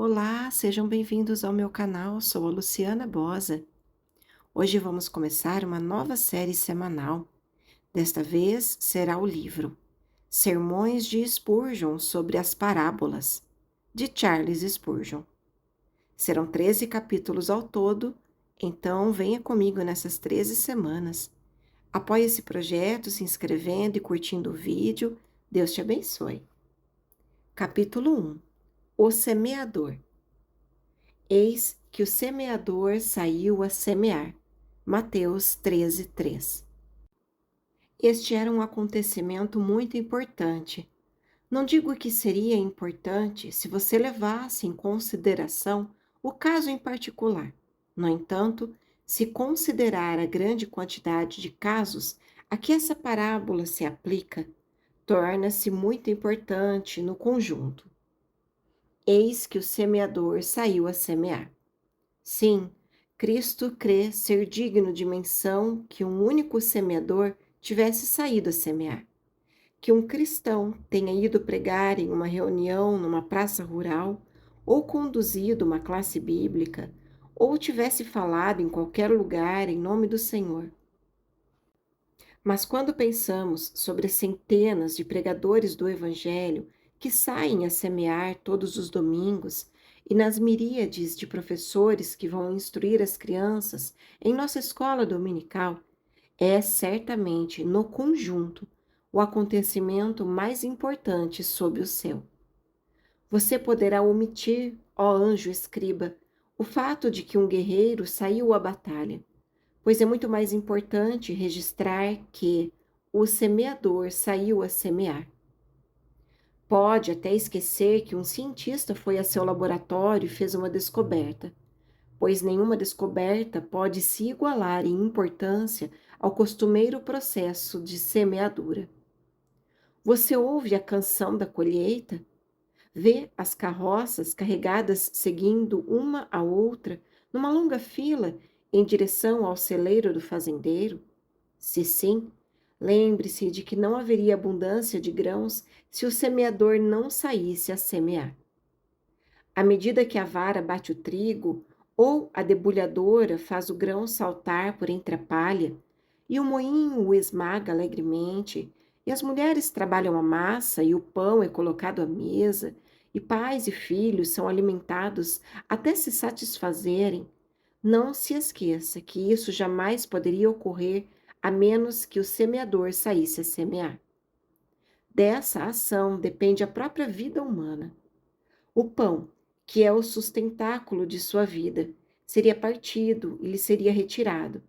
Olá, sejam bem-vindos ao meu canal. Sou a Luciana Bosa. Hoje vamos começar uma nova série semanal. Desta vez será o livro Sermões de Spurgeon sobre as Parábolas, de Charles Spurgeon. Serão 13 capítulos ao todo, então venha comigo nessas 13 semanas. Apoie esse projeto se inscrevendo e curtindo o vídeo. Deus te abençoe. Capítulo 1. O Semeador. Eis que o semeador saiu a semear. Mateus 13:3. Este era um acontecimento muito importante. Não digo que seria importante se você levasse em consideração o caso em particular. No entanto, se considerar a grande quantidade de casos a que essa parábola se aplica, torna-se muito importante no conjunto. Eis que o semeador saiu a semear. Sim, Cristo crê ser digno de menção que um único semeador tivesse saído a semear. Que um cristão tenha ido pregar em uma reunião numa praça rural, ou conduzido uma classe bíblica, ou tivesse falado em qualquer lugar em nome do Senhor. Mas quando pensamos sobre as centenas de pregadores do Evangelho que saem a semear todos os domingos e nas miríades de professores que vão instruir as crianças em nossa escola dominical, é certamente, no conjunto, o acontecimento mais importante sob o céu. Você poderá omitir, ó anjo escriba, o fato de que um guerreiro saiu à batalha, pois é muito mais importante registrar que o semeador saiu a semear. Pode até esquecer que um cientista foi a seu laboratório e fez uma descoberta, pois nenhuma descoberta pode se igualar em importância ao costumeiro processo de semeadura. Você ouve a canção da colheita? Vê as carroças carregadas seguindo uma a outra numa longa fila em direção ao celeiro do fazendeiro? Se sim, lembre-se de que não haveria abundância de grãos se o semeador não saísse a semear. À medida que a vara bate o trigo, ou a debulhadora faz o grão saltar por entre a palha, e o moinho o esmaga alegremente, e as mulheres trabalham a massa, e o pão é colocado à mesa, e pais e filhos são alimentados até se satisfazerem, não se esqueça que isso jamais poderia ocorrer a menos que o semeador saísse a semear. Dessa ação depende a própria vida humana. O pão, que é o sustentáculo de sua vida, seria partido e lhe seria retirado,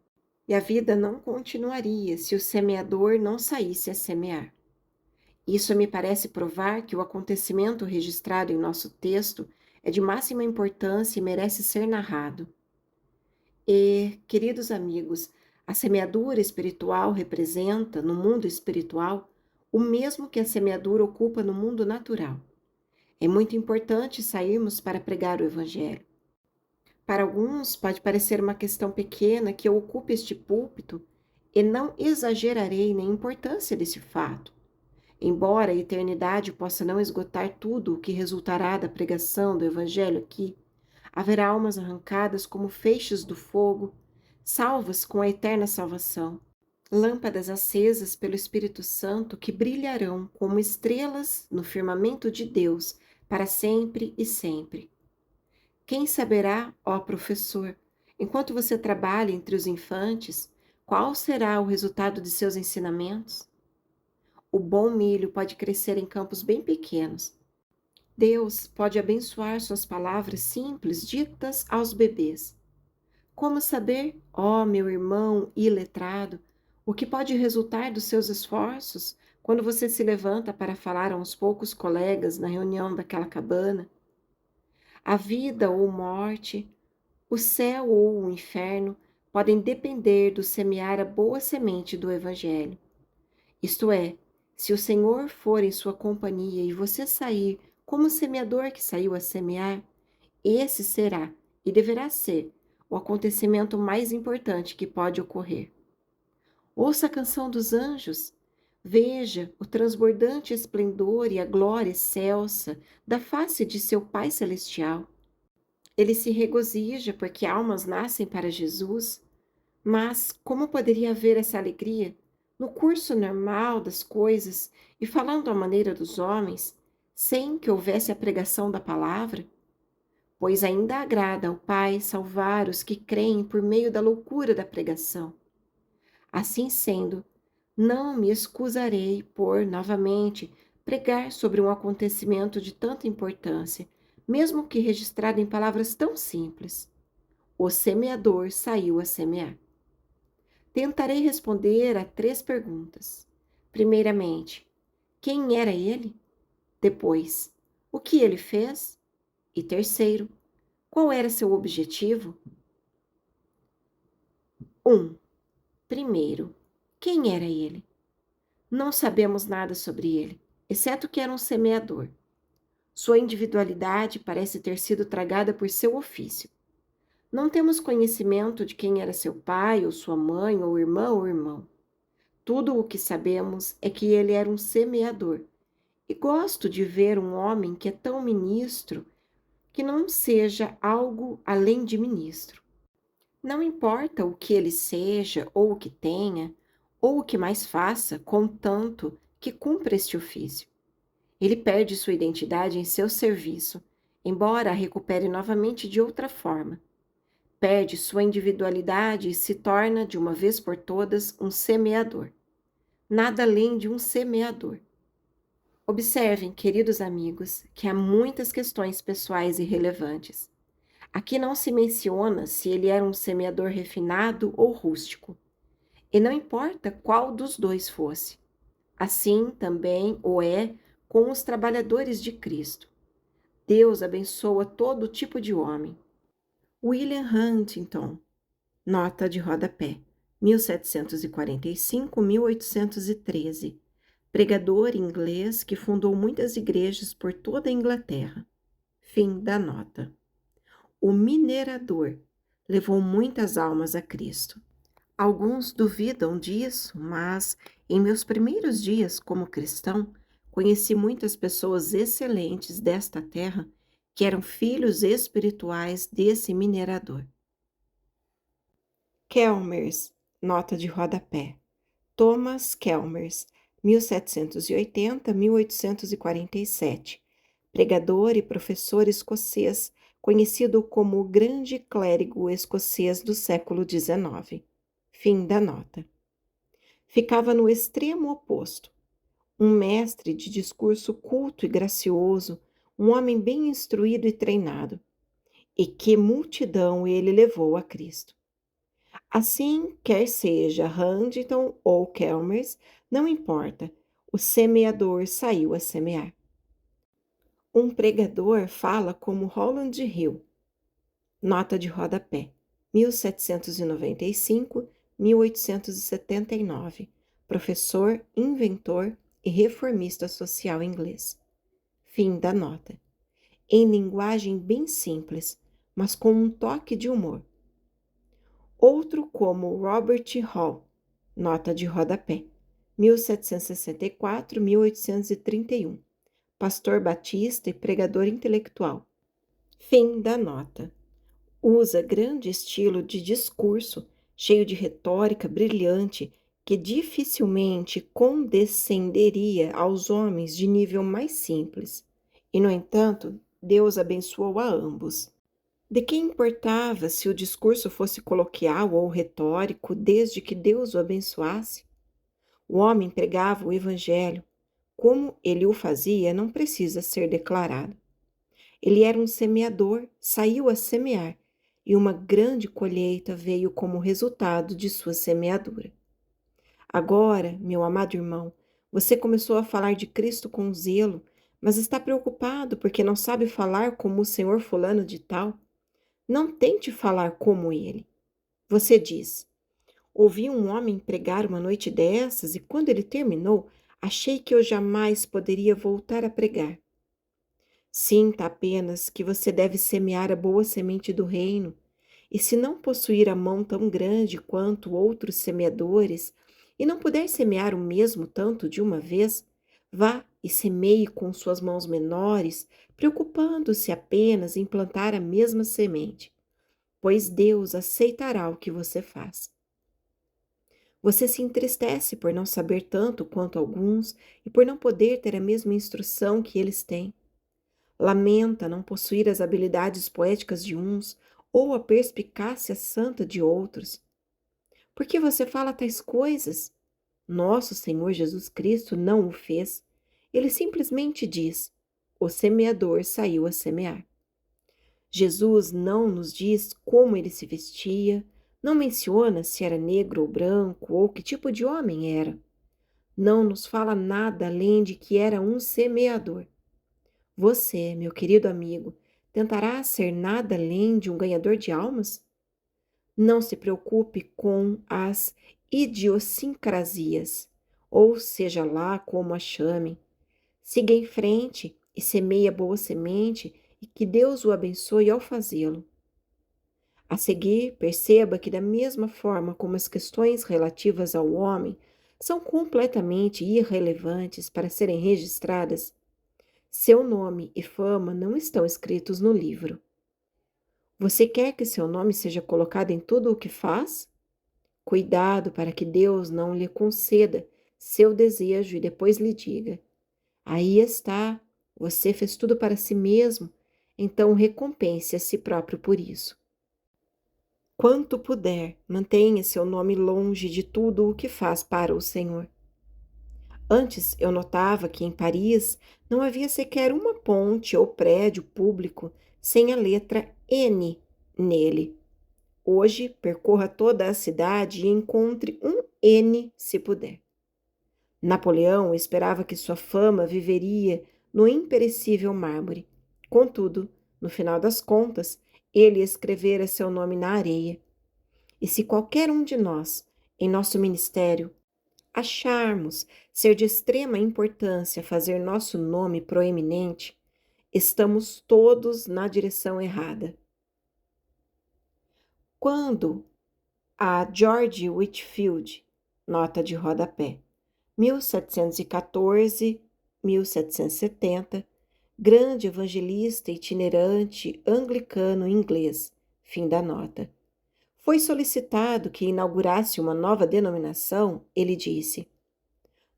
e a vida não continuaria se o semeador não saísse a semear. Isso me parece provar que o acontecimento registrado em nosso texto é de máxima importância e merece ser narrado. E, queridos amigos, a semeadura espiritual representa, no mundo espiritual, o mesmo que a semeadura ocupa no mundo natural. É muito importante sairmos para pregar o Evangelho. Para alguns, pode parecer uma questão pequena que eu ocupe este púlpito, e não exagerarei na importância desse fato. Embora a eternidade possa não esgotar tudo o que resultará da pregação do Evangelho aqui, haverá almas arrancadas como feixes do fogo, salvas com a eterna salvação, lâmpadas acesas pelo Espírito Santo que brilharão como estrelas no firmamento de Deus para sempre e sempre. Quem saberá, ó professor, enquanto você trabalha entre os infantes, qual será o resultado de seus ensinamentos? O bom milho pode crescer em campos bem pequenos. Deus pode abençoar suas palavras simples ditas aos bebês. Como saber, ó meu irmão iletrado, o que pode resultar dos seus esforços quando você se levanta para falar a uns poucos colegas na reunião daquela cabana? A vida ou morte, o céu ou o inferno podem depender do semear a boa semente do Evangelho. Isto é, se o Senhor for em sua companhia e você sair como o semeador que saiu a semear, esse será e deverá ser o acontecimento mais importante que pode ocorrer. Ouça a canção dos anjos. Veja o transbordante esplendor e a glória excelsa da face de seu Pai Celestial. Ele se regozija porque almas nascem para Jesus, mas como poderia haver essa alegria no curso normal das coisas e falando à maneira dos homens, sem que houvesse a pregação da palavra? Pois ainda agrada ao Pai salvar os que creem por meio da loucura da pregação. Assim sendo, não me excusarei por, novamente, pregar sobre um acontecimento de tanta importância, mesmo que registrado em palavras tão simples. O semeador saiu a semear. Tentarei responder a 3 perguntas. Primeiramente, quem era ele? Depois, o que ele fez? E terceiro, qual era seu objetivo? 1. Primeiro, quem era ele? Não sabemos nada sobre ele, exceto que era um semeador. Sua individualidade parece ter sido tragada por seu ofício. Não temos conhecimento de quem era seu pai, ou sua mãe, ou irmã ou irmão. Tudo o que sabemos é que ele era um semeador. E gosto de ver um homem que é tão ministro que não seja algo além de ministro. Não importa o que ele seja, ou o que tenha, ou o que mais faça, contanto que cumpra este ofício. Ele perde sua identidade em seu serviço, embora a recupere novamente de outra forma. Perde sua individualidade e se torna, de uma vez por todas, um semeador. Nada além de um semeador. Observem, queridos amigos, que há muitas questões pessoais e relevantes. Aqui não se menciona se ele era um semeador refinado ou rústico, e não importa qual dos dois fosse. Assim também o é com os trabalhadores de Cristo. Deus abençoa todo tipo de homem. William Huntington, nota de rodapé, 1745-1813, pregador inglês que fundou muitas igrejas por toda a Inglaterra. Fim da nota. O minerador levou muitas almas a Cristo. Alguns duvidam disso, mas em meus primeiros dias como cristão, conheci muitas pessoas excelentes desta terra que eram filhos espirituais desse minerador. Chalmers, nota de rodapé. Thomas Chalmers, 1780-1847, pregador e professor escocês, conhecido como o grande clérigo escocês do século XIX. Fim da nota. Ficava no extremo oposto. Um mestre de discurso culto e gracioso, um homem bem instruído e treinado. E que multidão ele levou a Cristo. Assim, quer seja Huntington ou Chalmers, não importa, o semeador saiu a semear. Um pregador fala como Rowland Hill. Nota de rodapé, 1795-1879, professor, inventor e reformista social inglês. Fim da nota. Em linguagem bem simples, mas com um toque de humor. Outro como Robert Hall, nota de rodapé, 1764-1831, pastor batista e pregador intelectual. Fim da nota. Usa grande estilo de discurso, cheio de retórica brilhante, que dificilmente condescenderia aos homens de nível mais simples. E, no entanto, Deus abençoou a ambos. De que importava se o discurso fosse coloquial ou retórico, desde que Deus o abençoasse? O homem pregava o evangelho. Como ele o fazia, não precisa ser declarado. Ele era um semeador, saiu a semear, e uma grande colheita veio como resultado de sua semeadura. Agora, meu amado irmão, você começou a falar de Cristo com zelo, mas está preocupado porque não sabe falar como o senhor fulano de tal? Não tente falar como ele. Você diz: ouvi um homem pregar uma noite dessas e quando ele terminou, achei que eu jamais poderia voltar a pregar. Sinta apenas que você deve semear a boa semente do reino, e se não possuir a mão tão grande quanto outros semeadores, e não puder semear o mesmo tanto de uma vez, Vá e semeie com suas mãos menores, preocupando-se apenas em plantar a mesma semente, pois Deus aceitará o que você faz. Você se entristece por não saber tanto quanto alguns e por não poder ter a mesma instrução que eles têm. Lamenta não possuir as habilidades poéticas de uns ou a perspicácia santa de outros. Por que você fala tais coisas? Nosso Senhor Jesus Cristo não o fez. Ele simplesmente diz: o semeador saiu a semear. Jesus não nos diz como ele se vestia, não menciona se era negro ou branco ou que tipo de homem era. Não nos fala nada além de que era um semeador. Você, meu querido amigo, tentará ser nada além de um ganhador de almas? Não se preocupe com as idiosincrasias, ou seja lá como a chamem. Siga em frente e semeie a boa semente e que Deus o abençoe ao fazê-lo. A seguir, perceba que, da mesma forma como as questões relativas ao homem são completamente irrelevantes para serem registradas, seu nome e fama não estão escritos no livro. Você quer que seu nome seja colocado em tudo o que faz? Cuidado para que Deus não lhe conceda seu desejo e depois lhe diga: aí está, você fez tudo para si mesmo, então recompense a si próprio por isso. Quanto puder, mantenha seu nome longe de tudo o que faz para o Senhor. Antes eu notava que em Paris não havia sequer uma ponte ou prédio público sem a letra N nele. Hoje percorra toda a cidade e encontre um N se puder. Napoleão esperava que sua fama viveria no imperecível mármore. Contudo, no final das contas, ele escrevera seu nome na areia. E se qualquer um de nós, em nosso ministério, acharmos ser de extrema importância fazer nosso nome proeminente, estamos todos na direção errada. Quando a George Whitefield, nota de rodapé, 1714-1770, grande evangelista itinerante anglicano inglês, fim da nota. Foi solicitado que inaugurasse uma nova denominação, ele disse: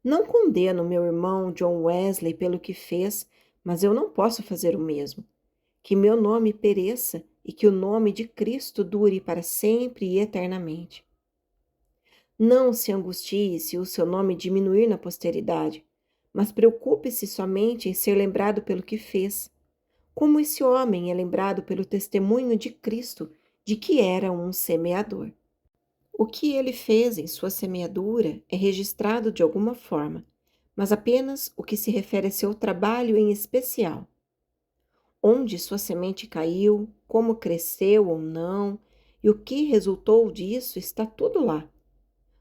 não condeno meu irmão John Wesley pelo que fez, mas eu não posso fazer o mesmo. Que meu nome pereça e que o nome de Cristo dure para sempre e eternamente. Não se angustie se o seu nome diminuir na posteridade, mas preocupe-se somente em ser lembrado pelo que fez. Como esse homem é lembrado pelo testemunho de Cristo de que era um semeador. O que ele fez em sua semeadura é registrado de alguma forma, mas apenas o que se refere a seu trabalho em especial. Onde sua semente caiu, como cresceu ou não, e o que resultou disso está tudo lá.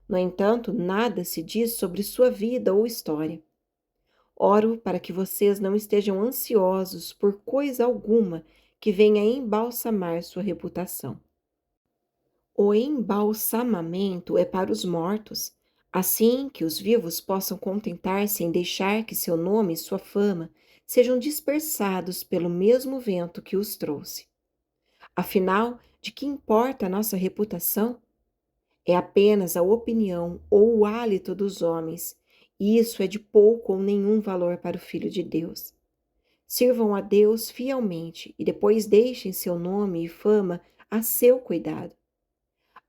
No entanto, nada se diz sobre sua vida ou história. Oro para que vocês não estejam ansiosos por coisa alguma que venha embalsamar sua reputação. O embalsamamento é para os mortos, assim que os vivos possam contentar-se em deixar que seu nome e sua fama sejam dispersados pelo mesmo vento que os trouxe. Afinal, de que importa a nossa reputação? É apenas a opinião ou o hálito dos homens, e isso é de pouco ou nenhum valor para o Filho de Deus. Sirvam a Deus fielmente e depois deixem seu nome e fama a seu cuidado.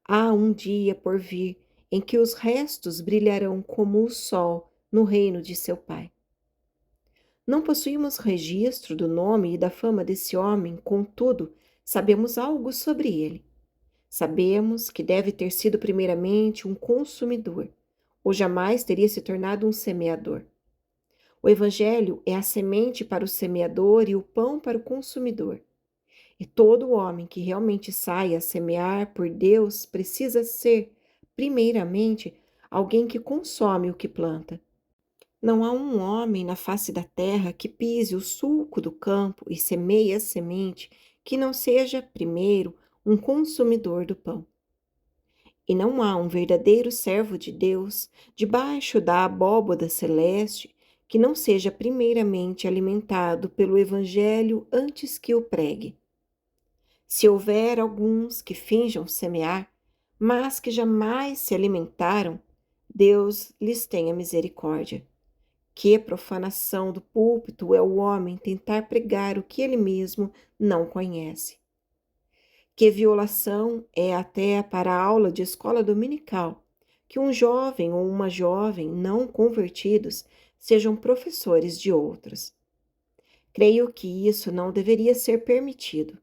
Há um dia por vir em que os restos brilharão como o sol no reino de seu Pai. Não possuímos registro do nome e da fama desse homem, contudo, sabemos algo sobre ele. Sabemos que deve ter sido primeiramente um consumidor, ou jamais teria se tornado um semeador. O Evangelho é a semente para o semeador e o pão para o consumidor. E todo homem que realmente saia a semear por Deus precisa ser, primeiramente, alguém que consome o que planta. Não há um homem na face da terra que pise o sulco do campo e semeie a semente que não seja, primeiro, um consumidor do pão. E não há um verdadeiro servo de Deus debaixo da abóboda celeste que não seja primeiramente alimentado pelo Evangelho antes que o pregue. Se houver alguns que finjam semear, mas que jamais se alimentaram, Deus lhes tenha misericórdia. Que profanação do púlpito é o homem tentar pregar o que ele mesmo não conhece. Que violação é até para a aula de escola dominical que um jovem ou uma jovem não convertidos sejam professores de outros. Creio que isso não deveria ser permitido.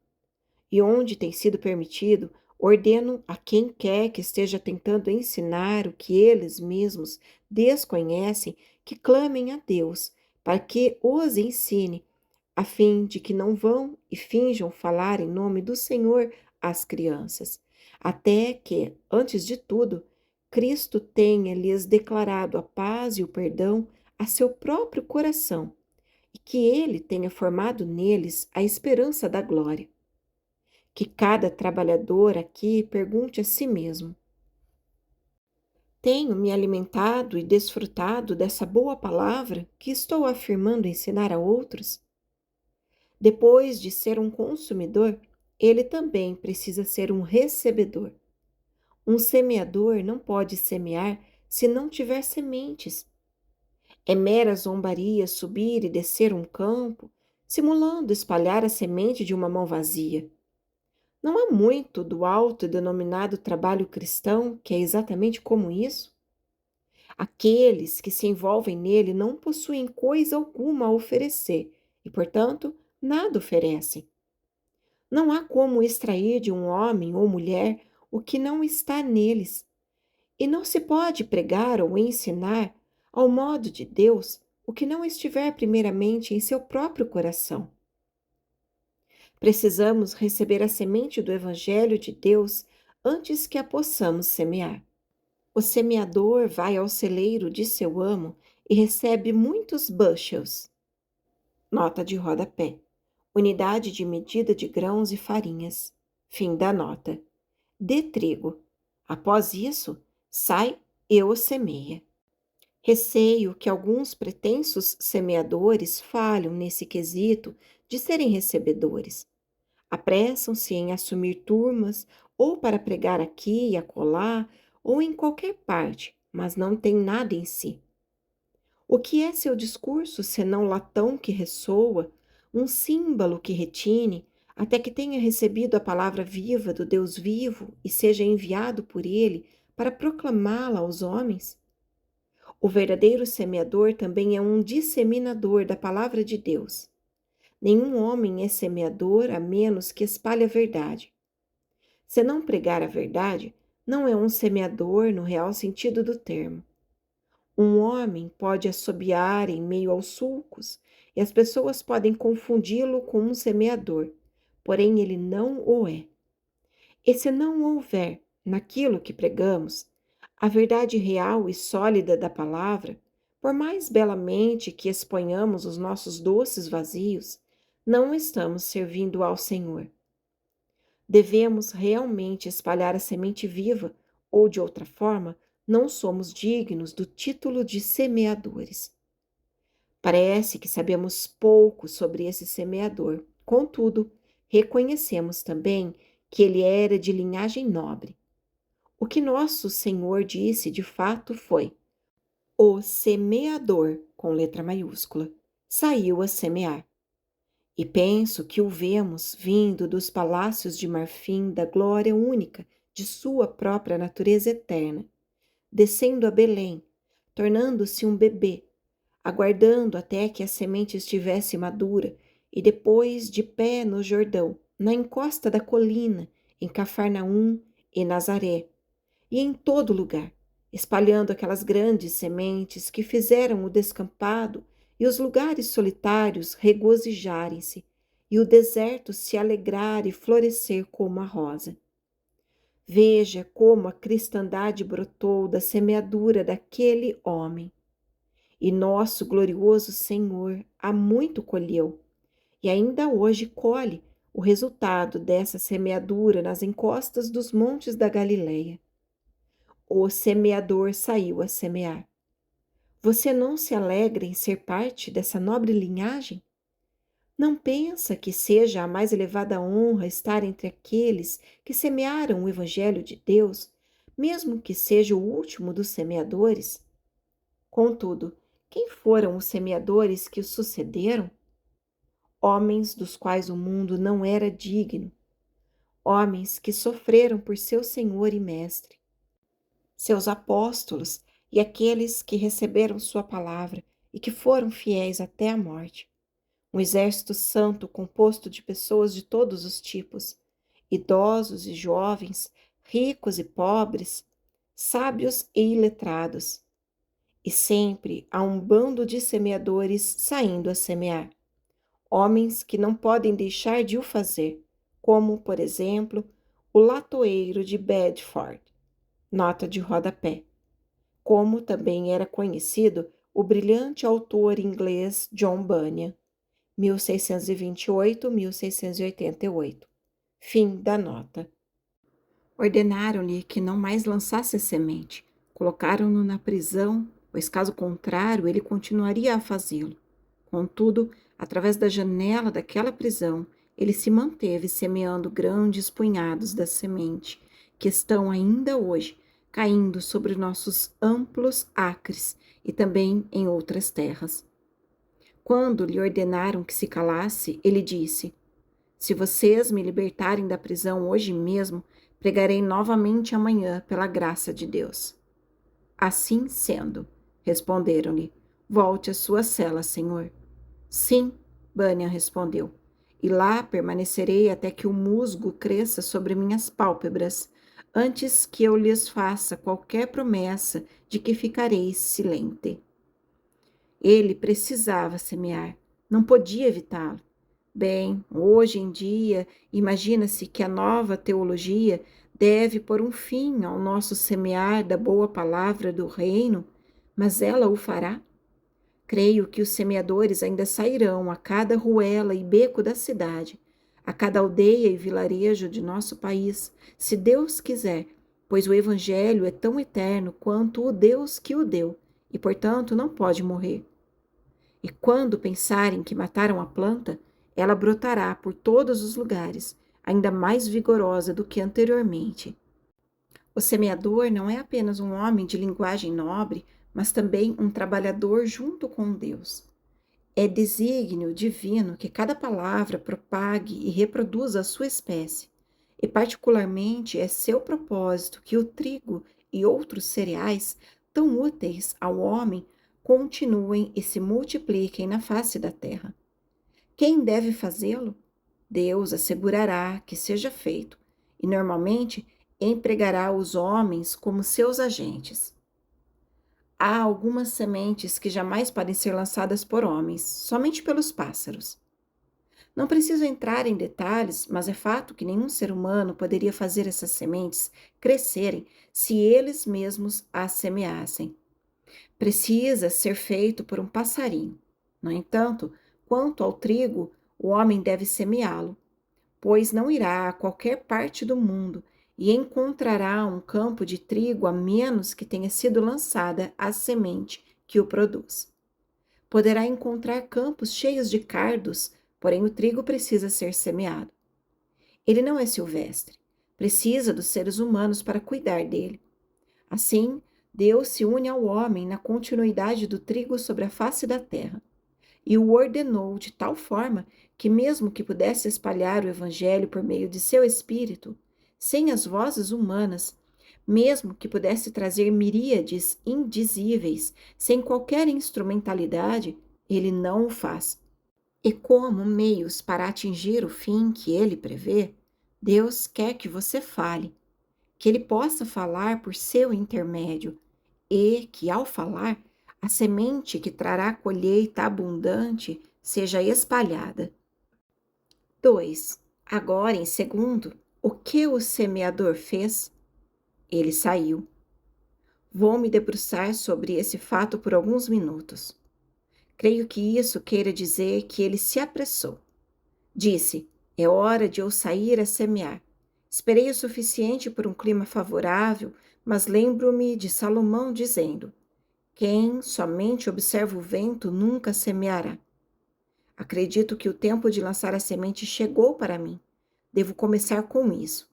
E onde tem sido permitido, ordeno a quem quer que esteja tentando ensinar o que eles mesmos desconhecem, que clamem a Deus para que os ensine, a fim de que não vão e finjam falar em nome do Senhor às crianças, até que, antes de tudo, Cristo tenha lhes declarado a paz e o perdão a seu próprio coração, e que ele tenha formado neles a esperança da glória. Que cada trabalhador aqui pergunte a si mesmo: tenho me alimentado e desfrutado dessa boa palavra que estou afirmando ensinar a outros? Depois de ser um consumidor, ele também precisa ser um recebedor. Um semeador não pode semear se não tiver sementes. É mera zombaria subir e descer um campo, simulando espalhar a semente de uma mão vazia. Não há muito do autodenominado trabalho cristão que é exatamente como isso? Aqueles que se envolvem nele não possuem coisa alguma a oferecer e, portanto, nada oferecem. Não há como extrair de um homem ou mulher o que não está neles, e não se pode pregar ou ensinar, ao modo de Deus, o que não estiver primeiramente em seu próprio coração. Precisamos receber a semente do Evangelho de Deus antes que a possamos semear. O semeador vai ao celeiro de seu amo e recebe muitos bushels. Nota de rodapé. Unidade de medida de grãos e farinhas. Fim da nota. De trigo. Após isso, sai e o semeia. Receio que alguns pretensos semeadores falham nesse quesito de serem recebedores. Apressam-se em assumir turmas, ou para pregar aqui e acolá, ou em qualquer parte, mas não têm nada em si. O que é seu discurso senão latão que ressoa, um símbolo que retine, até que tenha recebido a palavra viva do Deus vivo e seja enviado por ele para proclamá-la aos homens? O verdadeiro semeador também é um disseminador da palavra de Deus. Nenhum homem é semeador a menos que espalhe a verdade. Se não pregar a verdade, não é um semeador no real sentido do termo. Um homem pode assobiar em meio aos sulcos e as pessoas podem confundi-lo com um semeador, porém ele não o é. E se não houver, naquilo que pregamos, a verdade real e sólida da palavra, por mais belamente que exponhamos os nossos doces vazios, não estamos servindo ao Senhor. Devemos realmente espalhar a semente viva, ou de outra forma, não somos dignos do título de semeadores. Parece que sabemos pouco sobre esse semeador, contudo, reconhecemos também que ele era de linhagem nobre. O que nosso Senhor disse de fato foi: o semeador, com letra maiúscula, saiu a semear. E penso que o vemos vindo dos palácios de marfim da glória única de sua própria natureza eterna, descendo a Belém, tornando-se um bebê, aguardando até que a semente estivesse madura, e depois de pé no Jordão, na encosta da colina, em Cafarnaum e Nazaré, e em todo lugar, espalhando aquelas grandes sementes que fizeram o descampado e os lugares solitários regozijarem-se, e o deserto se alegrar e florescer como a rosa. Veja como a cristandade brotou da semeadura daquele homem. E nosso glorioso Senhor há muito colheu, e ainda hoje colhe o resultado dessa semeadura nas encostas dos montes da Galileia. O semeador saiu a semear. Você não se alegra em ser parte dessa nobre linhagem? Não pensa que seja a mais elevada honra estar entre aqueles que semearam o Evangelho de Deus, mesmo que seja o último dos semeadores? Contudo, quem foram os semeadores que o sucederam? Homens dos quais o mundo não era digno, homens que sofreram por seu Senhor e Mestre, seus apóstolos e aqueles que receberam sua palavra e que foram fiéis até a morte. Um exército santo composto de pessoas de todos os tipos, idosos e jovens, ricos e pobres, sábios e iletrados. E sempre há um bando de semeadores saindo a semear. Homens que não podem deixar de o fazer, como, por exemplo, o latoeiro de Bedford, nota de rodapé, como também era conhecido o brilhante autor inglês John Bunyan, 1628-1688. Fim da nota. Ordenaram-lhe que não mais lançasse a semente. Colocaram-no na prisão, pois caso contrário ele continuaria a fazê-lo. Contudo, através da janela daquela prisão, ele se manteve semeando grandes punhados da semente, que estão ainda hoje caindo sobre nossos amplos acres e também em outras terras. Quando lhe ordenaram que se calasse, ele disse: Se vocês me libertarem da prisão hoje mesmo, pregarei novamente amanhã pela graça de Deus. Assim sendo, responderam-lhe, volte à sua cela, Senhor. Sim, Bunyan respondeu, e lá permanecerei até que o musgo cresça sobre minhas pálpebras, antes que eu lhes faça qualquer promessa de que ficarei silente. Ele precisava semear, não podia evitá-lo. Bem, hoje em dia, imagina-se que a nova teologia deve pôr um fim ao nosso semear da boa palavra do reino, mas ela o fará? Creio que os semeadores ainda sairão a cada ruela e beco da cidade, a cada aldeia e vilarejo de nosso país, se Deus quiser, pois o Evangelho é tão eterno quanto o Deus que o deu, e, portanto, não pode morrer. E quando pensarem que mataram a planta, ela brotará por todos os lugares, ainda mais vigorosa do que anteriormente. O semeador não é apenas um homem de linguagem nobre, mas também um trabalhador junto com Deus. É desígnio divino que cada palavra propague e reproduza a sua espécie, e particularmente é seu propósito que o trigo e outros cereais, tão úteis ao homem, continuem e se multipliquem na face da terra. Quem deve fazê-lo? Deus assegurará que seja feito, e normalmente empregará os homens como seus agentes. Há algumas sementes que jamais podem ser lançadas por homens, somente pelos pássaros. Não preciso entrar em detalhes, mas é fato que nenhum ser humano poderia fazer essas sementes crescerem se eles mesmos as semeassem. Precisa ser feito por um passarinho. No entanto, quanto ao trigo, o homem deve semeá-lo, pois não irá a qualquer parte do mundo e encontrará um campo de trigo a menos que tenha sido lançada a semente que o produz. Poderá encontrar campos cheios de cardos, porém o trigo precisa ser semeado. Ele não é silvestre, precisa dos seres humanos para cuidar dele. Assim, Deus se une ao homem na continuidade do trigo sobre a face da terra, e o ordenou de tal forma que, mesmo que pudesse espalhar o evangelho por meio de seu espírito, sem as vozes humanas, mesmo que pudesse trazer miríades indizíveis, sem qualquer instrumentalidade, ele não o faz. E como meios para atingir o fim que ele prevê, Deus quer que você fale, que ele possa falar por seu intermédio e que, ao falar, a semente que trará colheita abundante seja espalhada. 2. Agora, em segundo, o que o semeador fez? Ele saiu. Vou me debruçar sobre esse fato por alguns minutos. Creio que isso queira dizer que ele se apressou. Disse: é hora de eu sair a semear. Esperei o suficiente por um clima favorável, mas lembro-me de Salomão dizendo: Quem somente observa o vento nunca semeará. Acredito que o tempo de lançar a semente chegou para mim. Devo começar com isso.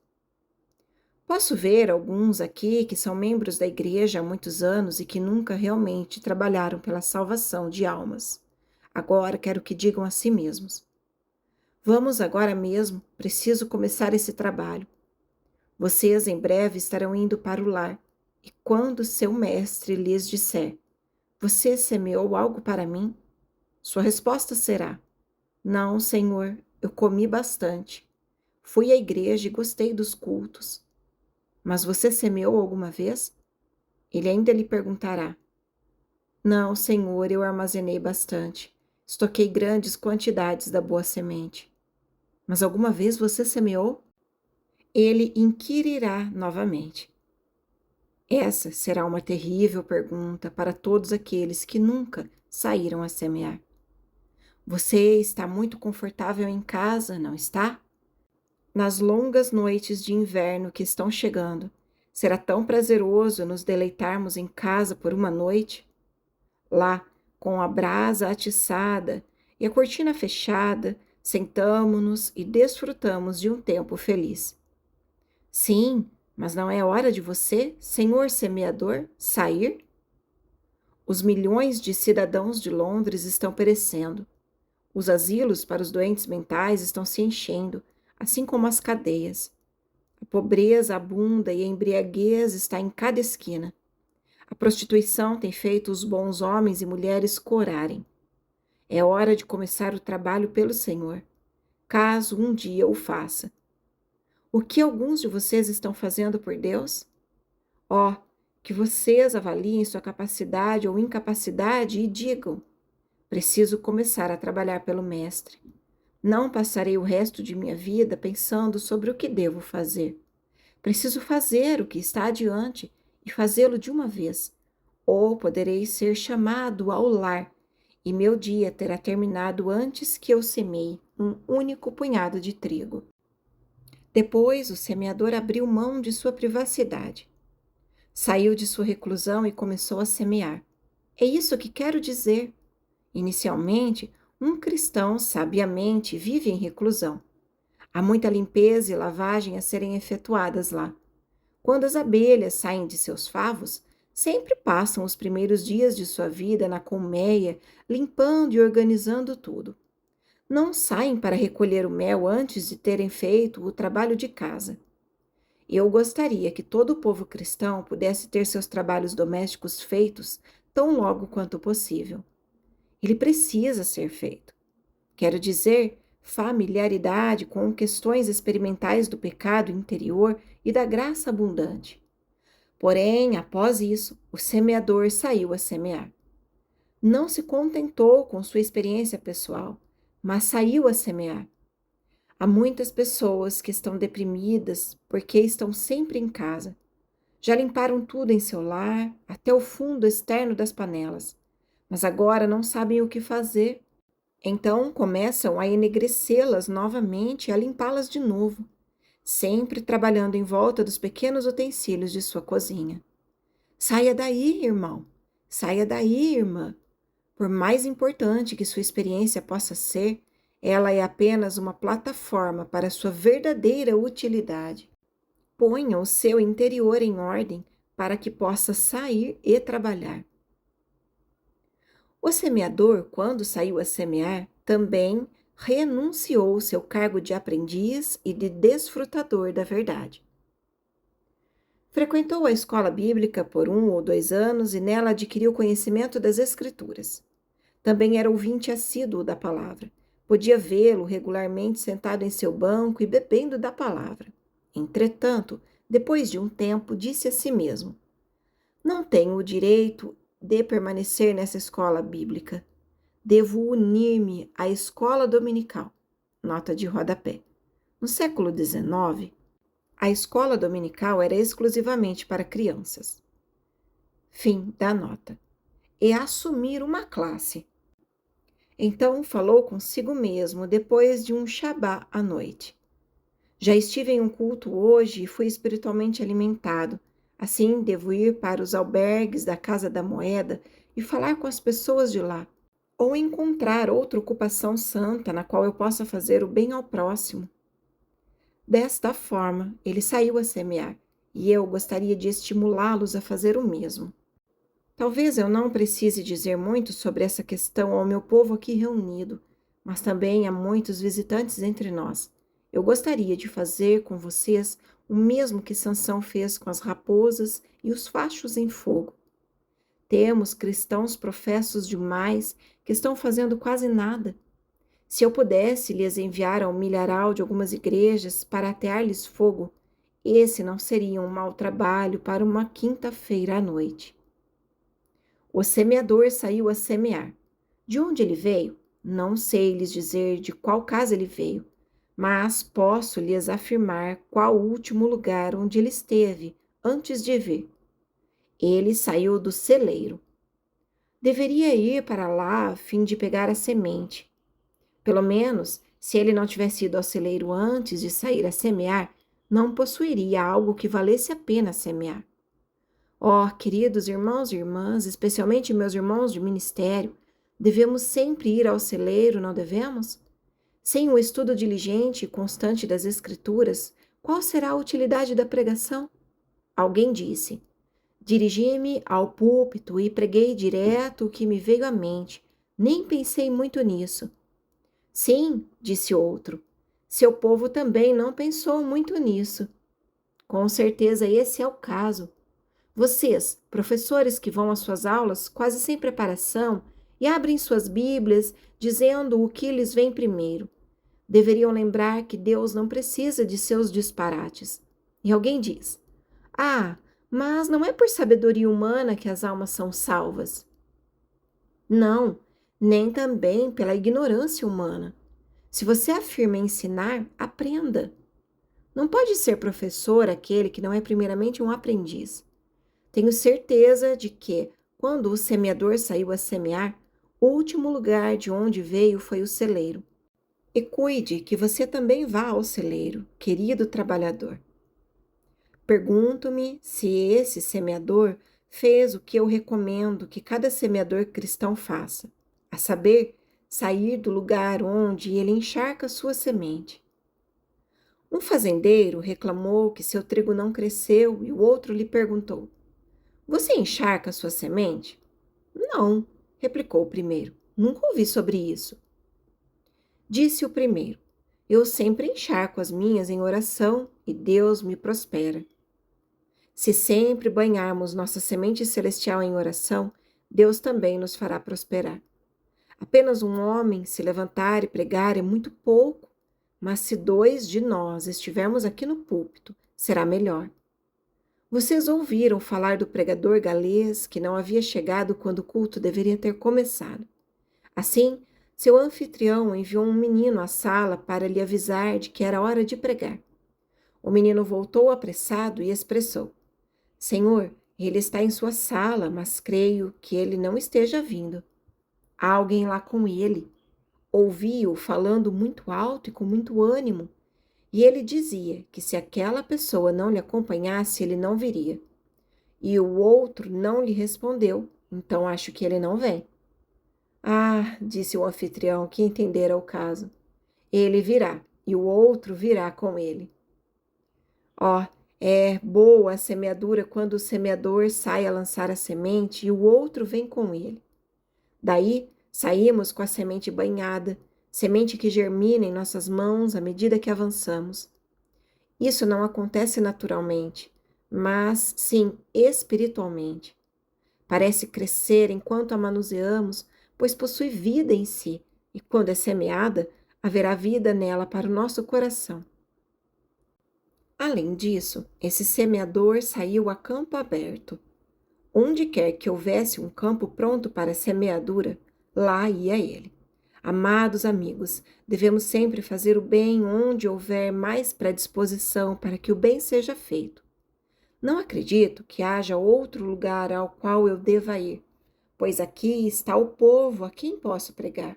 Posso ver alguns aqui que são membros da igreja há muitos anos e que nunca realmente trabalharam pela salvação de almas. Agora quero que digam a si mesmos: vamos agora mesmo, preciso começar esse trabalho. Vocês em breve estarão indo para o lar, e quando seu mestre lhes disser: você semeou algo para mim? Sua resposta será: não, Senhor, eu comi bastante. Fui à igreja e gostei dos cultos. Mas você semeou alguma vez? Ele ainda lhe perguntará: não, Senhor, eu armazenei bastante. Estoquei grandes quantidades da boa semente. Mas alguma vez você semeou? Ele inquirirá novamente. Essa será uma terrível pergunta para todos aqueles que nunca saíram a semear. Você está muito confortável em casa, não está? Nas longas noites de inverno que estão chegando, será tão prazeroso nos deleitarmos em casa por uma noite? Lá, com a brasa atiçada e a cortina fechada, sentamo-nos e desfrutamos de um tempo feliz. Sim, mas não é hora de você, senhor semeador, sair? Os milhões de cidadãos de Londres estão perecendo. Os asilos para os doentes mentais estão se enchendo, assim como as cadeias. A pobreza abunda e a embriaguez está em cada esquina. A prostituição tem feito os bons homens e mulheres corarem. É hora de começar o trabalho pelo Senhor, caso um dia o faça. O que alguns de vocês estão fazendo por Deus? Oh, que vocês avaliem sua capacidade ou incapacidade e digam: preciso começar a trabalhar pelo Mestre. Não passarei o resto de minha vida pensando sobre o que devo fazer. Preciso fazer o que está adiante e fazê-lo de uma vez, ou poderei ser chamado ao lar, e meu dia terá terminado antes que eu semeie um único punhado de trigo. Depois, o semeador abriu mão de sua privacidade. Saiu de sua reclusão e começou a semear. É isso que quero dizer. Inicialmente, um cristão sabiamente vive em reclusão. Há muita limpeza e lavagem a serem efetuadas lá. Quando as abelhas saem de seus favos, sempre passam os primeiros dias de sua vida na colmeia, limpando e organizando tudo. Não saem para recolher o mel antes de terem feito o trabalho de casa. Eu gostaria que todo o povo cristão pudesse ter seus trabalhos domésticos feitos tão logo quanto possível. Ele precisa ser feito. Quero dizer, familiaridade com questões experimentais do pecado interior e da graça abundante. Porém, após isso, o semeador saiu a semear. Não se contentou com sua experiência pessoal, mas saiu a semear. Há muitas pessoas que estão deprimidas porque estão sempre em casa. Já limparam tudo em seu lar, até o fundo externo das panelas, mas agora não sabem o que fazer. Então começam a enegrecê-las novamente e a limpá-las de novo, sempre trabalhando em volta dos pequenos utensílios de sua cozinha. Saia daí, irmão. Saia daí, irmã. Por mais importante que sua experiência possa ser, ela é apenas uma plataforma para sua verdadeira utilidade. Ponha o seu interior em ordem para que possa sair e trabalhar. O semeador, quando saiu a semear, também renunciou seu cargo de aprendiz e de desfrutador da verdade. Frequentou a escola bíblica por 1 ou 2 anos e nela adquiriu conhecimento das Escrituras. Também era ouvinte assíduo da palavra. Podia vê-lo regularmente sentado em seu banco e bebendo da palavra. Entretanto, depois de um tempo, disse a si mesmo: não tenho o direito de permanecer nessa escola bíblica. Devo unir-me à escola dominical. Nota de rodapé. No século XIX, a escola dominical era exclusivamente para crianças. Fim da nota. E assumir uma classe. Então falou consigo mesmo depois de um Shabá à noite. Já estive em um culto hoje e fui espiritualmente alimentado, Assim, devo ir para os albergues da Casa da Moeda e falar com as pessoas de lá, ou encontrar outra ocupação santa na qual eu possa fazer o bem ao próximo. Desta forma, ele saiu a semear, e eu gostaria de estimulá-los a fazer o mesmo. Talvez eu não precise dizer muito sobre essa questão ao meu povo aqui reunido, mas também a muitos visitantes entre nós. Eu gostaria de fazer com vocês o mesmo que Sansão fez com as raposas e os fachos em fogo. Temos cristãos professos demais que estão fazendo quase nada. Se eu pudesse lhes enviar ao milharal de algumas igrejas para atear-lhes fogo, esse não seria um mau trabalho para uma quinta-feira à noite. O semeador saiu a semear. De onde ele veio? Não sei lhes dizer de qual casa ele veio, mas posso lhes afirmar qual o último lugar onde ele esteve antes de vir. Ele saiu do celeiro. Deveria ir para lá a fim de pegar a semente. Pelo menos, se ele não tivesse ido ao celeiro antes de sair a semear, não possuiria algo que valesse a pena semear. Oh, queridos irmãos e irmãs, especialmente meus irmãos de ministério, devemos sempre ir ao celeiro, não devemos? Sem o estudo diligente e constante das Escrituras, qual será a utilidade da pregação? Alguém disse: dirigi-me ao púlpito e preguei direto o que me veio à mente, nem pensei muito nisso. Sim, disse outro, seu povo também não pensou muito nisso. Com certeza esse é o caso. Vocês, professores que vão às suas aulas quase sem preparação e abrem suas Bíblias dizendo o que lhes vem primeiro, deveriam lembrar que Deus não precisa de seus disparates. E alguém diz: ah, mas não é por sabedoria humana que as almas são salvas. Não, nem também pela ignorância humana. Se você afirma ensinar, aprenda. Não pode ser professor aquele que não é primeiramente um aprendiz. Tenho certeza de que, quando o semeador saiu a semear, o último lugar de onde veio foi o celeiro. E cuide que você também vá ao celeiro, querido trabalhador. Pergunto-me se esse semeador fez o que eu recomendo que cada semeador cristão faça, a saber, sair do lugar onde ele encharca sua semente. Um fazendeiro reclamou que seu trigo não cresceu e o outro lhe perguntou: você encharca sua semente? Não, replicou o primeiro. Nunca ouvi sobre isso. Disse o primeiro: eu sempre encharco as minhas em oração e Deus me prospera. Se sempre banharmos nossa semente celestial em oração, Deus também nos fará prosperar. Apenas um homem se levantar e pregar é muito pouco, mas se 2 de nós estivermos aqui no púlpito, será melhor. Vocês ouviram falar do pregador galês que não havia chegado quando o culto deveria ter começado. Assim, seu anfitrião enviou um menino à sala para lhe avisar de que era hora de pregar. O menino voltou apressado e expressou: Senhor, ele está em sua sala, mas creio que ele não esteja vindo. Há alguém lá com ele. Ouvi-o falando muito alto e com muito ânimo. E ele dizia que se aquela pessoa não lhe acompanhasse, ele não viria. E o outro não lhe respondeu, então acho que ele não vem. Ah, disse o anfitrião, que entendera o caso. Ele virá, e o outro virá com ele. Ó, é boa a semeadura quando o semeador sai a lançar a semente e o outro vem com ele. Daí saímos com a semente banhada, semente que germina em nossas mãos à medida que avançamos. Isso não acontece naturalmente, mas sim espiritualmente. Parece crescer enquanto a manuseamos, pois possui vida em si, e quando é semeada, haverá vida nela para o nosso coração. Além disso, esse semeador saiu a campo aberto. Onde quer que houvesse um campo pronto para semeadura, lá ia ele. Amados amigos, devemos sempre fazer o bem onde houver mais predisposição para que o bem seja feito. Não acredito que haja outro lugar ao qual eu deva ir, pois aqui está o povo a quem posso pregar.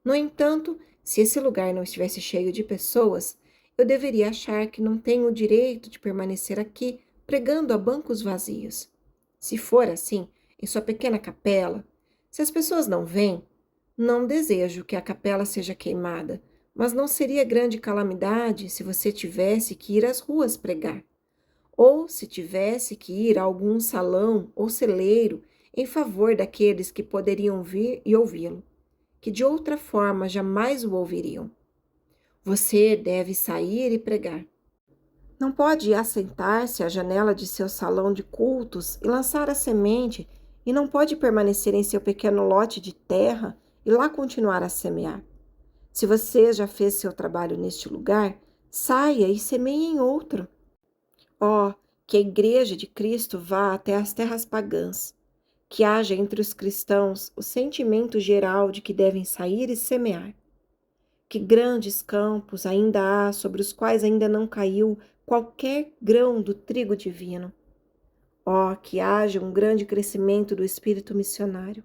No entanto, se esse lugar não estivesse cheio de pessoas, eu deveria achar que não tenho o direito de permanecer aqui pregando a bancos vazios. Se for assim, em sua pequena capela, se as pessoas não vêm, não desejo que a capela seja queimada, mas não seria grande calamidade se você tivesse que ir às ruas pregar, ou se tivesse que ir a algum salão ou celeiro em favor daqueles que poderiam vir e ouvi-lo, que de outra forma jamais o ouviriam. Você deve sair e pregar. Não pode assentar-se à janela de seu salão de cultos e lançar a semente, e não pode permanecer em seu pequeno lote de terra e lá continuar a semear. Se você já fez seu trabalho neste lugar, saia e semeie em outro. Oh, que a Igreja de Cristo vá até as terras pagãs, que haja entre os cristãos o sentimento geral de que devem sair e semear. Que grandes campos ainda há sobre os quais ainda não caiu qualquer grão do trigo divino. Oh, que haja um grande crescimento do espírito missionário.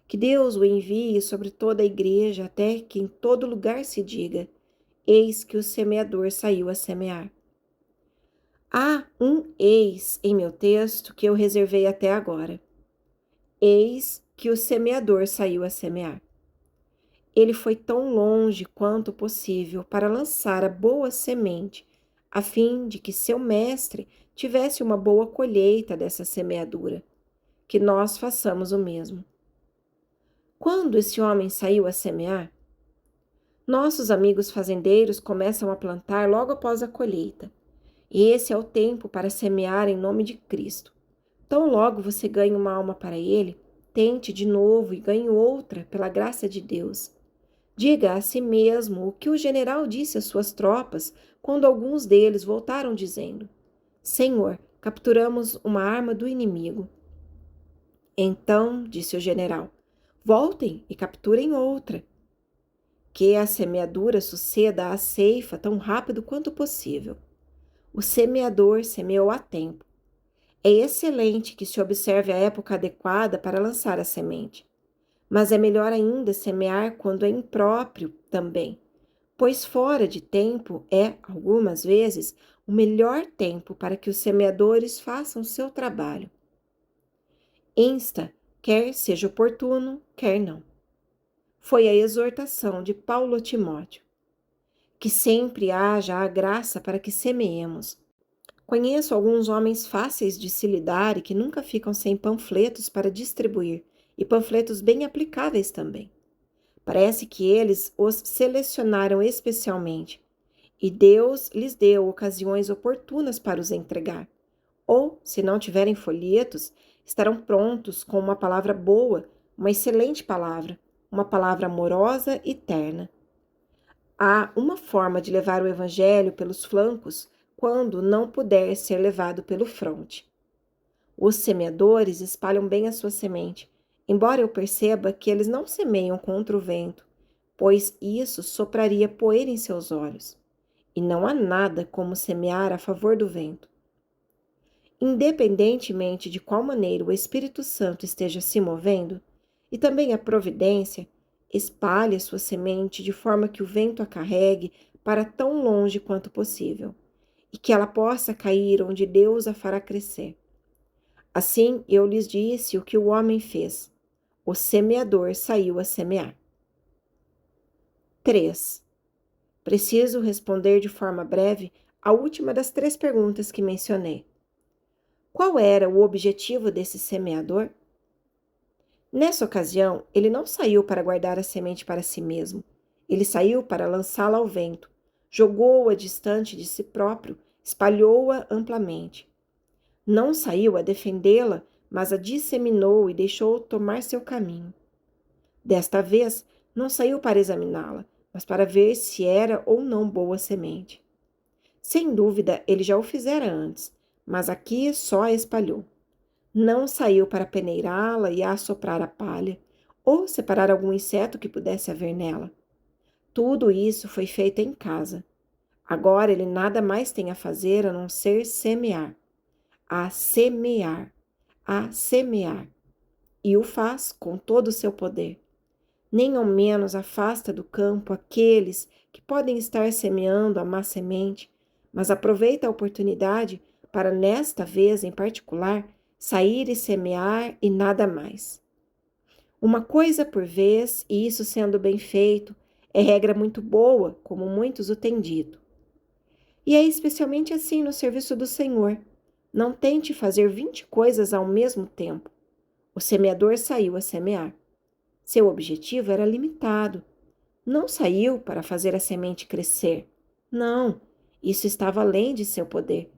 Que Deus o envie sobre toda a igreja até que em todo lugar se diga: eis que o semeador saiu a semear. Há um eis em meu texto que eu reservei até agora. Eis que o semeador saiu a semear. Ele foi tão longe quanto possível para lançar a boa semente, a fim de que seu mestre tivesse uma boa colheita dessa semeadura. Que nós façamos o mesmo. Quando esse homem saiu a semear? Nossos amigos fazendeiros começam a plantar logo após a colheita. E esse é o tempo para semear em nome de Cristo. Tão logo você ganha uma alma para Ele, tente de novo e ganhe outra pela graça de Deus. Diga a si mesmo o que o general disse às suas tropas quando alguns deles voltaram dizendo: Senhor, capturamos uma arma do inimigo. Então, disse o general, voltem e capturem outra. Que a semeadura suceda à ceifa tão rápido quanto possível. O semeador semeou a tempo. É excelente que se observe a época adequada para lançar a semente. Mas é melhor ainda semear quando é impróprio também, pois fora de tempo é, algumas vezes, o melhor tempo para que os semeadores façam seu trabalho. Insta, quer seja oportuno, quer não. Foi a exortação de Paulo a Timóteo. Que sempre haja a graça para que semeemos. Conheço alguns homens fáceis de se lidar e que nunca ficam sem panfletos para distribuir, e panfletos bem aplicáveis também. Parece que eles os selecionaram especialmente, e Deus lhes deu ocasiões oportunas para os entregar. Ou, se não tiverem folhetos, estarão prontos com uma palavra boa, uma excelente palavra, uma palavra amorosa e terna. Há uma forma de levar o evangelho pelos flancos quando não puder ser levado pelo fronte. Os semeadores espalham bem a sua semente, embora eu perceba que eles não semeiam contra o vento, pois isso sopraria poeira em seus olhos. E não há nada como semear a favor do vento. Independentemente de qual maneira o Espírito Santo esteja se movendo, e também a providência, espalhe a sua semente de forma que o vento a carregue para tão longe quanto possível, e que ela possa cair onde Deus a fará crescer. Assim eu lhes disse o que o homem fez. O semeador saiu a semear. 3. Preciso responder de forma breve a última das 3 perguntas que mencionei. Qual era o objetivo desse semeador? Nessa ocasião, ele não saiu para guardar a semente para si mesmo. Ele saiu para lançá-la ao vento, jogou-a distante de si próprio, espalhou-a amplamente. Não saiu a defendê-la, mas a disseminou e deixou tomar seu caminho. Desta vez, não saiu para examiná-la, mas para ver se era ou não boa semente. Sem dúvida, ele já o fizera antes, mas aqui só a espalhou. Não saiu para peneirá-la e assoprar a palha, ou separar algum inseto que pudesse haver nela. Tudo isso foi feito em casa. Agora ele nada mais tem a fazer a não ser semear. A semear, a semear. E o faz com todo o seu poder. Nem ao menos afasta do campo aqueles que podem estar semeando a má semente, mas aproveita a oportunidade para nesta vez em particular, sair e semear e nada mais. Uma coisa por vez, e isso sendo bem feito, é regra muito boa, como muitos o têm dito. E é especialmente assim no serviço do Senhor. Não tente fazer 20 coisas ao mesmo tempo. O semeador saiu a semear. Seu objetivo era limitado. Não saiu para fazer a semente crescer. Não, isso estava além de seu poder.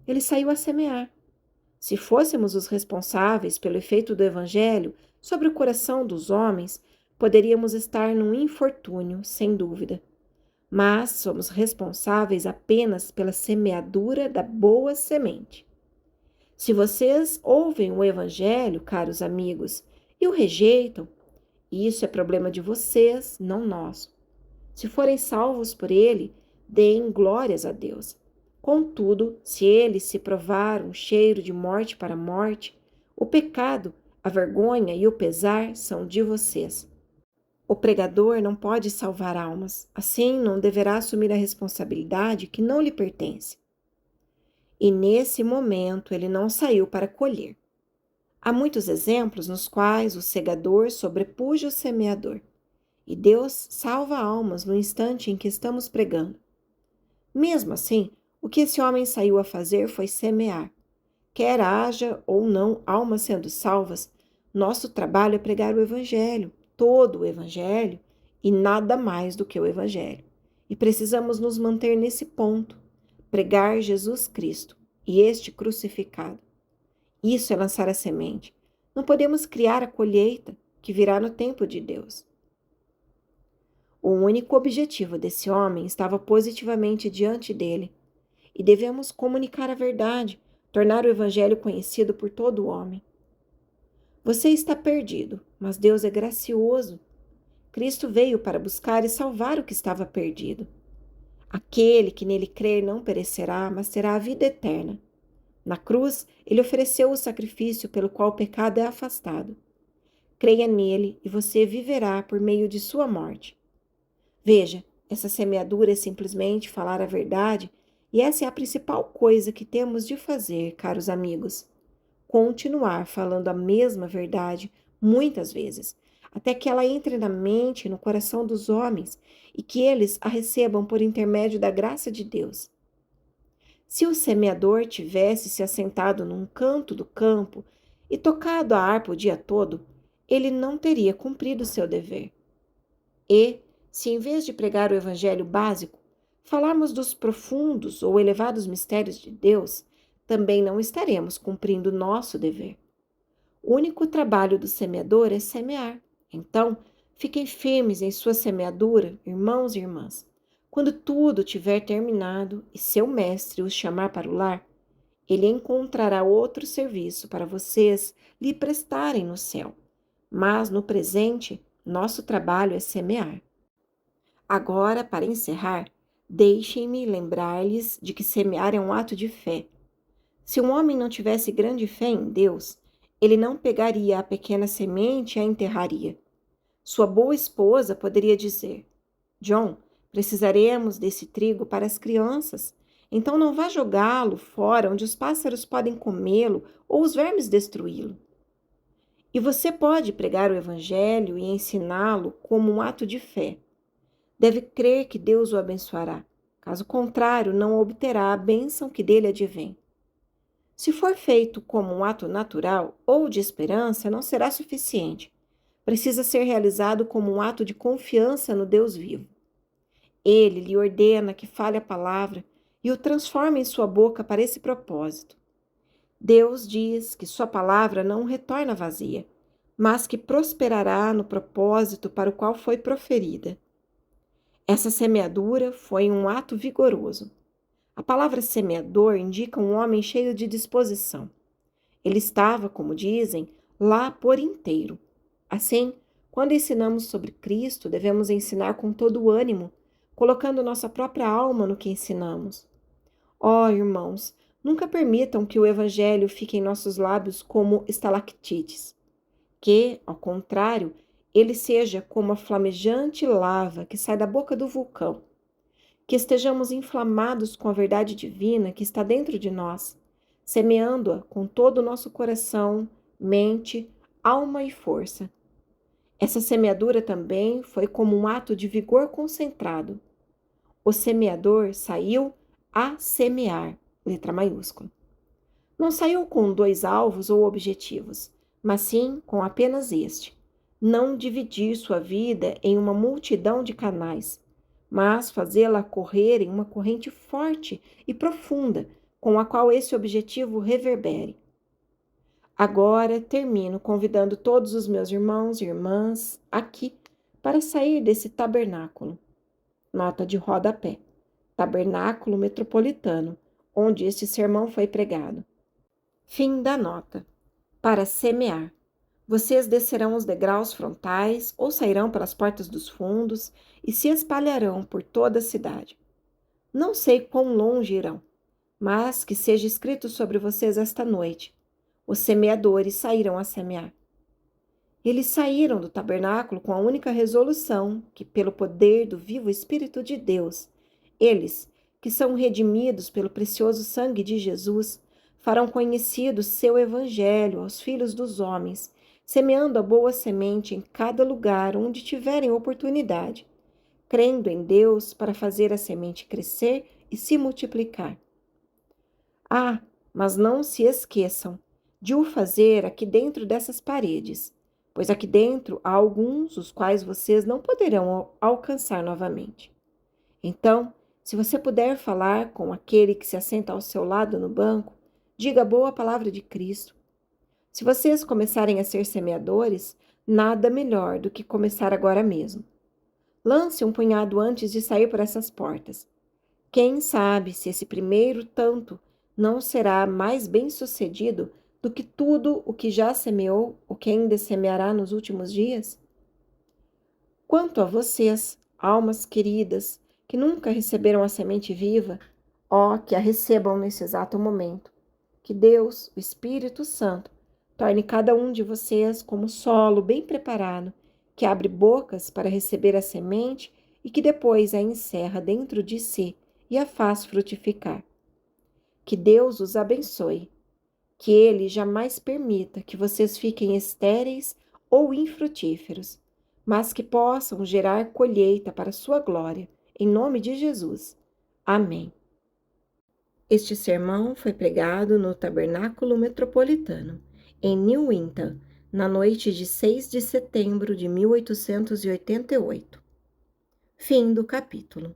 Ele saiu a semear. Se fôssemos os responsáveis pelo efeito do Evangelho sobre o coração dos homens, poderíamos estar num infortúnio, sem dúvida. Mas somos responsáveis apenas pela semeadura da boa semente. Se vocês ouvem o Evangelho, caros amigos, e o rejeitam, isso é problema de vocês, não nosso. Se forem salvos por ele, deem glórias a Deus. Contudo, se ele se provar um cheiro de morte para a morte, o pecado, a vergonha e o pesar são de vocês. O pregador não pode salvar almas, assim não deverá assumir a responsabilidade que não lhe pertence. E nesse momento ele não saiu para colher. Há muitos exemplos nos quais o segador sobrepuja o semeador, e Deus salva almas no instante em que estamos pregando. Mesmo assim, o que esse homem saiu a fazer foi semear. Quer haja ou não almas sendo salvas, nosso trabalho é pregar o Evangelho, todo o Evangelho, e nada mais do que o Evangelho. E precisamos nos manter nesse ponto, pregar Jesus Cristo e este crucificado. Isso é lançar a semente. Não podemos criar a colheita que virá no tempo de Deus. O único objetivo desse homem estava positivamente diante dele, e devemos comunicar a verdade, tornar o Evangelho conhecido por todo o homem. Você está perdido, mas Deus é gracioso. Cristo veio para buscar e salvar o que estava perdido. Aquele que nele crer não perecerá, mas terá a vida eterna. Na cruz, ele ofereceu o sacrifício pelo qual o pecado é afastado. Creia nele e você viverá por meio de sua morte. Veja, essa semeadura é simplesmente falar a verdade, e essa é a principal coisa que temos de fazer, caros amigos. Continuar falando a mesma verdade muitas vezes, até que ela entre na mente e no coração dos homens e que eles a recebam por intermédio da graça de Deus. Se o semeador tivesse se assentado num canto do campo e tocado a harpa o dia todo, ele não teria cumprido seu dever. E, se em vez de pregar o evangelho básico, falarmos dos profundos ou elevados mistérios de Deus, também não estaremos cumprindo nosso dever. O único trabalho do semeador é semear. Então, fiquem firmes em sua semeadura, irmãos e irmãs. Quando tudo tiver terminado e seu mestre os chamar para o lar, ele encontrará outro serviço para vocês lhe prestarem no céu. Mas, no presente, nosso trabalho é semear. Agora, para encerrar, deixem-me lembrar-lhes de que semear é um ato de fé. Se um homem não tivesse grande fé em Deus, ele não pegaria a pequena semente e a enterraria. Sua boa esposa poderia dizer: John, precisaremos desse trigo para as crianças, então não vá jogá-lo fora onde os pássaros podem comê-lo ou os vermes destruí-lo. E você pode pregar o evangelho e ensiná-lo como um ato de fé. Deve crer que Deus o abençoará. Caso contrário, não obterá a bênção que dele advém. Se for feito como um ato natural ou de esperança, não será suficiente. Precisa ser realizado como um ato de confiança no Deus vivo. Ele lhe ordena que fale a palavra e o transforme em sua boca para esse propósito. Deus diz que sua palavra não retorna vazia, mas que prosperará no propósito para o qual foi proferida. Essa semeadura foi um ato vigoroso. A palavra semeador indica um homem cheio de disposição. Ele estava, como dizem, lá por inteiro. Assim, quando ensinamos sobre Cristo, devemos ensinar com todo o ânimo, colocando nossa própria alma no que ensinamos. Ó, irmãos, nunca permitam que o Evangelho fique em nossos lábios como estalactites. Que, ao contrário, ele seja como a flamejante lava que sai da boca do vulcão. Que estejamos inflamados com a verdade divina que está dentro de nós, semeando-a com todo o nosso coração, mente, alma e força. Essa semeadura também foi como um ato de vigor concentrado. O semeador saiu a semear, letra maiúscula. Não saiu com 2 alvos ou objetivos, mas sim com apenas este: não dividir sua vida em uma multidão de canais, mas fazê-la correr em uma corrente forte e profunda, com a qual esse objetivo reverbere. Agora termino convidando todos os meus irmãos e irmãs aqui para sair desse tabernáculo. Nota de rodapé. Tabernáculo Metropolitano, onde este sermão foi pregado. Fim da nota. Para semear. Vocês descerão os degraus frontais ou sairão pelas portas dos fundos e se espalharão por toda a cidade. Não sei quão longe irão, mas que seja escrito sobre vocês esta noite: os semeadores saíram a semear. Eles saíram do tabernáculo com a única resolução que, pelo poder do vivo Espírito de Deus, eles, que são redimidos pelo precioso sangue de Jesus, farão conhecido seu evangelho aos filhos dos homens, semeando a boa semente em cada lugar onde tiverem oportunidade, crendo em Deus para fazer a semente crescer e se multiplicar. Ah, mas não se esqueçam de o fazer aqui dentro dessas paredes, pois aqui dentro há alguns os quais vocês não poderão alcançar novamente. Então, se você puder falar com aquele que se assenta ao seu lado no banco, diga a boa palavra de Cristo. Se vocês começarem a ser semeadores, nada melhor do que começar agora mesmo. Lance um punhado antes de sair por essas portas. Quem sabe se esse primeiro tanto não será mais bem-sucedido do que tudo o que já semeou ou que ainda semeará nos últimos dias? Quanto a vocês, almas queridas, que nunca receberam a semente viva, ó, que a recebam nesse exato momento. Que Deus, o Espírito Santo, torne cada um de vocês como solo bem preparado, que abre bocas para receber a semente e que depois a encerra dentro de si e a faz frutificar. Que Deus os abençoe. Que Ele jamais permita que vocês fiquem estéreis ou infrutíferos, mas que possam gerar colheita para sua glória, em nome de Jesus. Amém. Este sermão foi pregado no Tabernáculo Metropolitano, em Newington, na noite de 6 de setembro de 1888. Fim do capítulo.